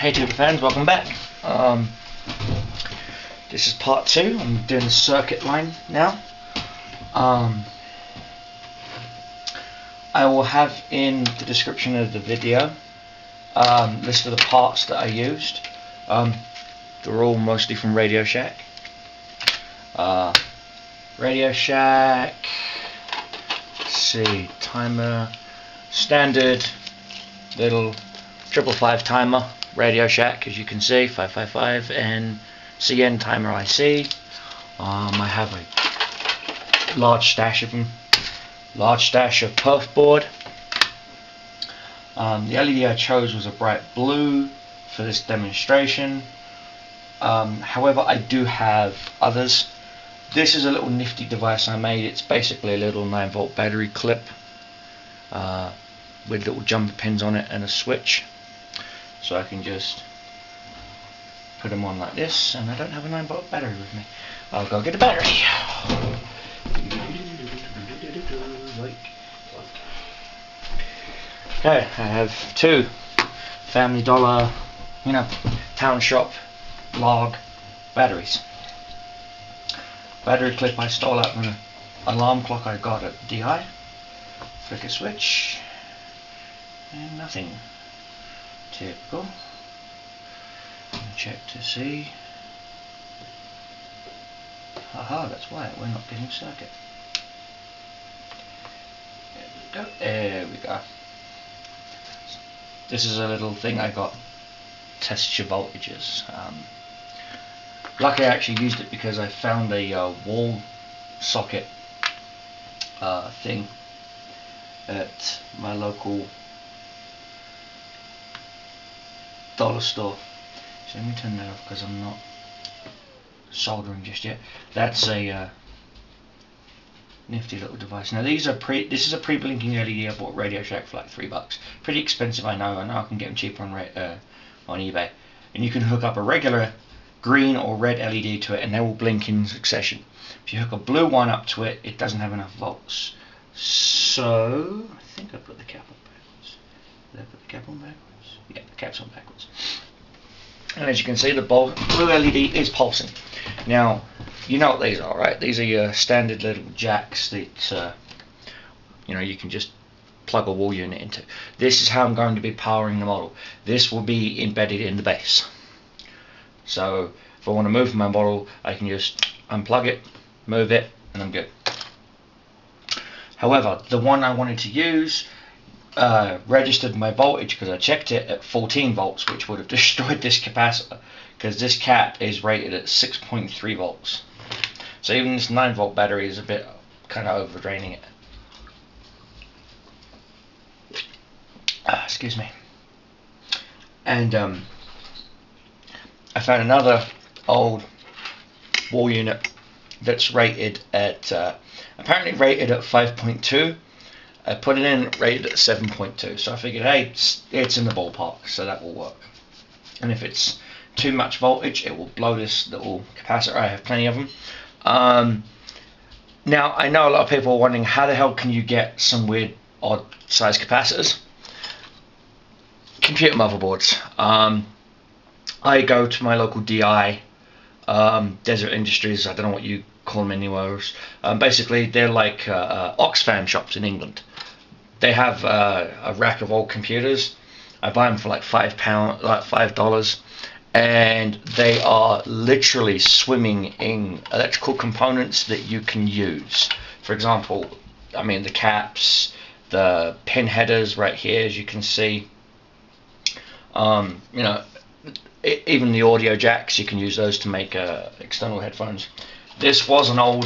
Hey Tuber fans, welcome back. This is part 2. I'm doing the circuit line now. I will have in the description of the video list of the parts that I used. They're all mostly from Radio Shack. Radio Shack, let's see, timer, standard little 555 timer, Radio Shack, as you can see, 555, and CN timer IC. I have a large stash of them, large stash of perf board. The LED I chose was a bright blue for this demonstration. However, I do have others. This is a little nifty device I made. It's basically a little 9-volt battery clip with little jumper pins on it and a switch. So I can just put them on like this, and I don't have a 9-volt battery with me. I'll go get a battery. Okay, I have 2 Family Dollar, town shop log batteries. Battery clip I stole out from an alarm clock I got at DI. Flick a switch, and nothing. Typical. Check to see. Haha, that's why we're not getting circuit. There we go. There we go. This is a little thing I got. Test your voltages. Luckily I actually used it because I found a wall socket thing at my local dollar store. So let me turn that off because I'm not soldering just yet. That's a nifty little device. Now this is a pre-blinking LED I bought at Radio Shack for like $3. Pretty expensive, I know I can get them cheaper on eBay. And you can hook up a regular green or red LED to it and they will blink in succession. If you hook a blue one up to it, it doesn't have enough volts. So I think I put the cap on backwards. Did I put the cap on backwards? Yeah, the cap's on backwards. And as you can see, the blue LED is pulsing. Now, you know what these are, right? These are your standard little jacks that you can just plug a wall unit into. This is how I'm going to be powering the model. This will be embedded in the base. So if I want to move my model, I can just unplug it, move it, and I'm good. However, the one I wanted to use registered my voltage because I checked it at 14 volts, which would have destroyed this capacitor because this cap is rated at 6.3 volts. So even this 9-volt battery is a bit kind of over draining it. Excuse me. And I found another old wall unit that's rated at apparently rated at 5.2. I put it in rated at 7.2, so I figured, hey, it's in the ballpark, so that will work. And if it's too much voltage, it will blow this little capacitor. I have plenty of them. Now I know a lot of people are wondering, how the hell can you get some weird odd size capacitors? Computer motherboards. I go to my local DI, Desert Industries, I don't know what you call them anywhere else. Basically they're like Oxfam shops in England. They have a rack of old computers. I buy them for like $5, and they are literally swimming in electrical components that you can use. For example, the caps, the pin headers right here, as you can see. Even the audio jacks, you can use those to make external headphones. This was an old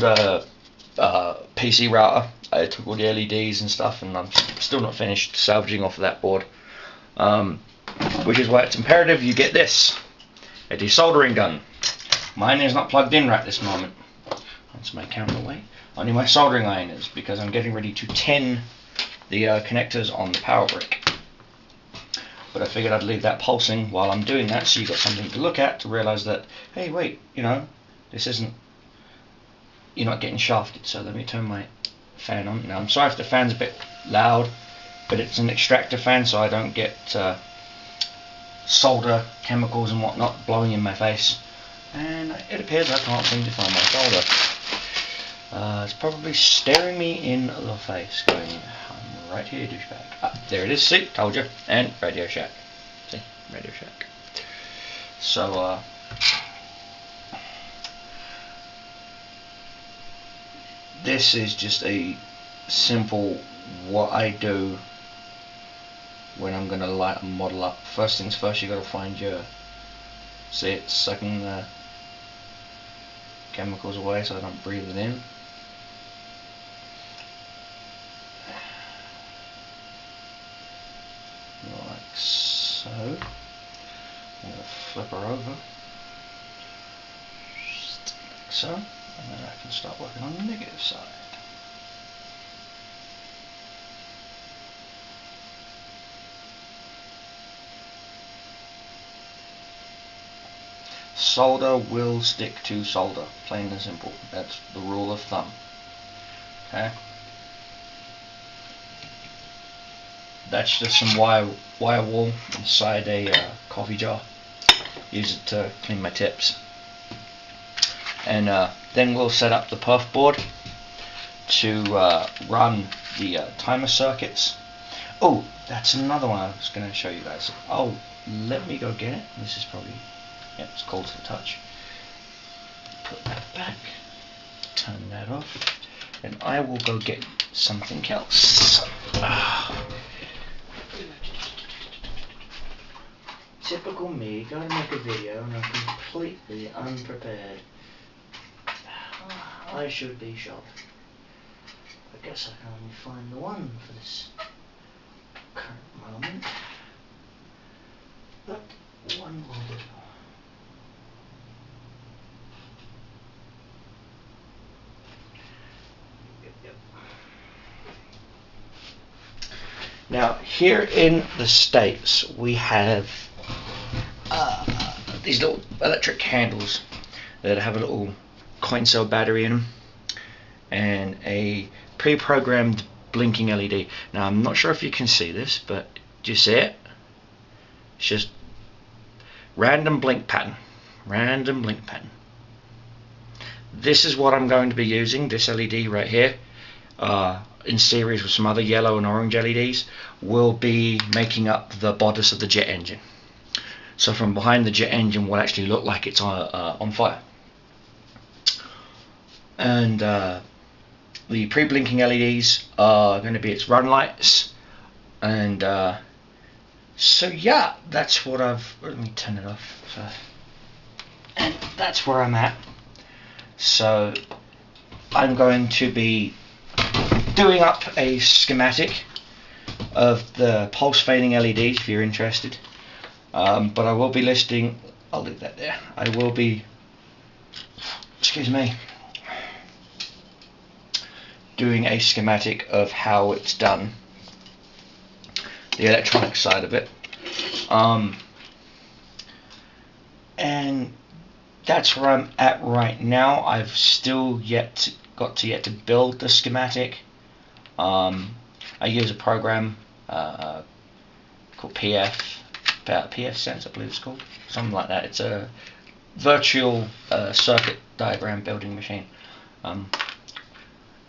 PC router. I took all the LEDs and stuff, and I'm still not finished salvaging off of that board. Which is why it's imperative you get this, a desoldering gun. Mine is not plugged in right this moment. That's my camera away. Only my soldering iron is, because I'm getting ready to tin the connectors on the power brick. But I figured I'd leave that pulsing while I'm doing that, so you got something to look at to realise that, hey, wait, this isn't, you're not getting shafted. So let me turn my fan on. Now I'm sorry if the fan's a bit loud, but it's an extractor fan, so I don't get solder chemicals and whatnot blowing in my face, and it appears I can't seem to find my solder. It's probably staring me in the face, going, "I'm right here, douchebag." Ah, there it is. See, told you. And Radio Shack. See, Radio Shack. So, this is just a simple what I do when I'm going to light a model up. First things first, you got to find your, see, it's sucking the chemicals away so I don't breathe it in. Like so. I'm going to flip her over, like so, and then I can start working on the negative side. Solder will stick to solder, plain and simple. That's the rule of thumb. Okay. That's just some wire wool inside a coffee jar. Use it to clean my tips. And then we'll set up the perf board to run the timer circuits. Oh, that's another one I was going to show you guys. Oh, let me go get it. This is probably, yep, it's cold to the touch. Put that back. Turn that off. And I will go get something else. Typical me, gotta make a video and I'm completely unprepared. I should be shot. I guess I can only find the one for this current moment. But one will do. Yep. Now, here in the States, we have these little electric candles that have a little coin cell battery in them and a pre-programmed blinking LED. Now, I'm not sure if you can see this, but do you see it? It's just random blink pattern. Random blink pattern. This is what I'm going to be using, this LED right here, in series with some other yellow and orange LEDs, will be making up the bodice of the jet engine. So from behind the jet engine will actually look like it's on fire. And the pre-blinking LEDs are going to be its run lights. And so yeah, that's what let me turn it off. So, and that's where I'm at. So I'm going to be doing up a schematic of the pulse fading LEDs if you're interested. But I will be listing, I'll leave that there, I will be, excuse me, doing a schematic of how it's done, the electronic side of it, and that's where I'm at right now. I've still got to build the schematic. I use a program called PF Sense, I believe it's called, something like that. It's a virtual circuit diagram building machine,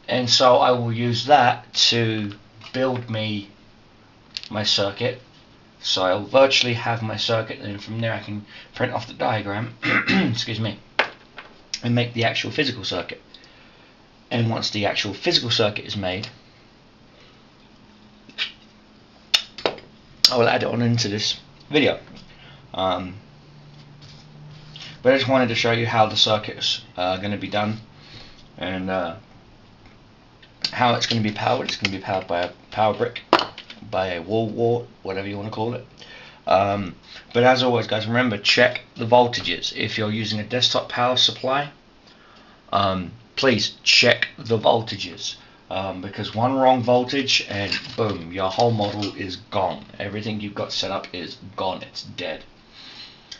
and so I will use that to build me my circuit. So I'll virtually have my circuit, and from there I can print off the diagram excuse me, and make the actual physical circuit. And once the actual physical circuit is made, I will add it on into this video. But I just wanted to show you how the circuit's going to be done, and how it's going to be powered. It's going to be powered by a power brick, by a wall wart, whatever you want to call it. But as always, guys, remember, check the voltages. If you're using a desktop power supply, please check the voltages, because one wrong voltage and boom, your whole model is gone. Everything you've got set up is gone. It's dead.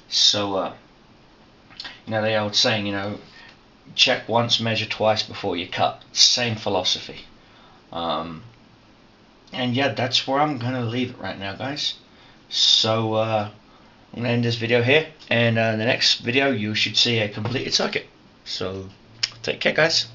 So you know, the old saying, you know, check once, measure twice before you cut. Same philosophy. And yeah, that's where I'm gonna leave it right now, guys. So I'm going to end this video here, and in the next video you should see a completed circuit. So take care, guys.